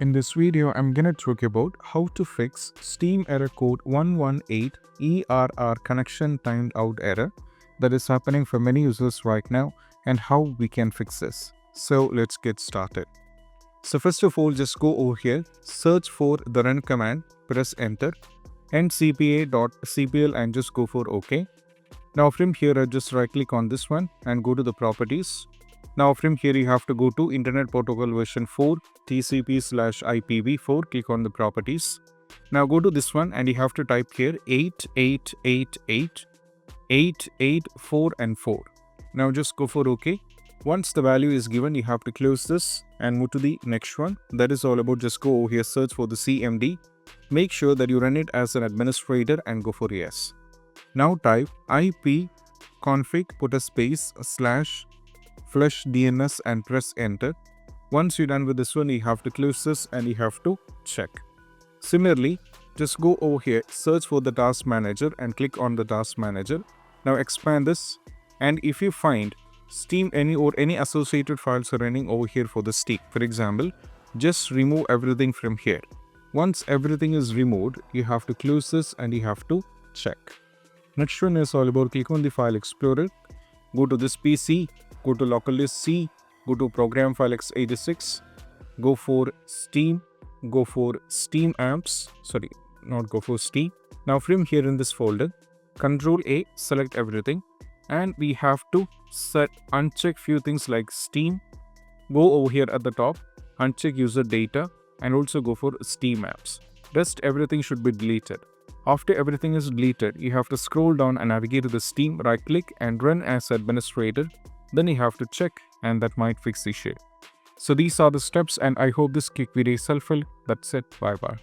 In this video, I'm gonna talk about how to fix Steam error code 118 ERR connection timed out error that is happening for many users right now and how we can fix this. So let's get started. So first of all, just go over here, search for the run command, press enter, and cpa.cpl and just go for OK. Now from here, I just right click on this one and go to the properties. Now from here you have to go to Internet Protocol version 4 TCP/IPv4. Click on the properties. Now go to this one and you have to type here 88888884 and 4. Now just go for OK. Once the value is given, you have to close this and move to the next one. That is all about. Just go over here, search for the CMD. Make sure that you run it as an administrator and go for yes. Now type ipconfig, put a space /flush DNS and press enter. Once you're done with this one, you have to close this and you have to check. Similarly, just go over here, search for the task manager and click on the task manager. Now expand this, and if you find Steam any associated files are running over here for the Steam, for example, just remove everything from here. Once everything is removed, you have to close this and you have to check. Next one is all about click on the file explorer, go to this PC, go to local disk C, go to program file x86, go for Steam, go for Steam apps, not go for Steam. Now from here in this folder, Control A, select everything, and we have to uncheck few things like Steam. Go over here at the top, uncheck user data, and also go for Steam apps. Rest everything should be deleted. After everything is deleted, you have to scroll down and navigate to the Steam, right click and run as administrator. Then you have to check, and that might fix the issue. So these are the steps, and I hope this quick video is helpful. That's it. Bye bye.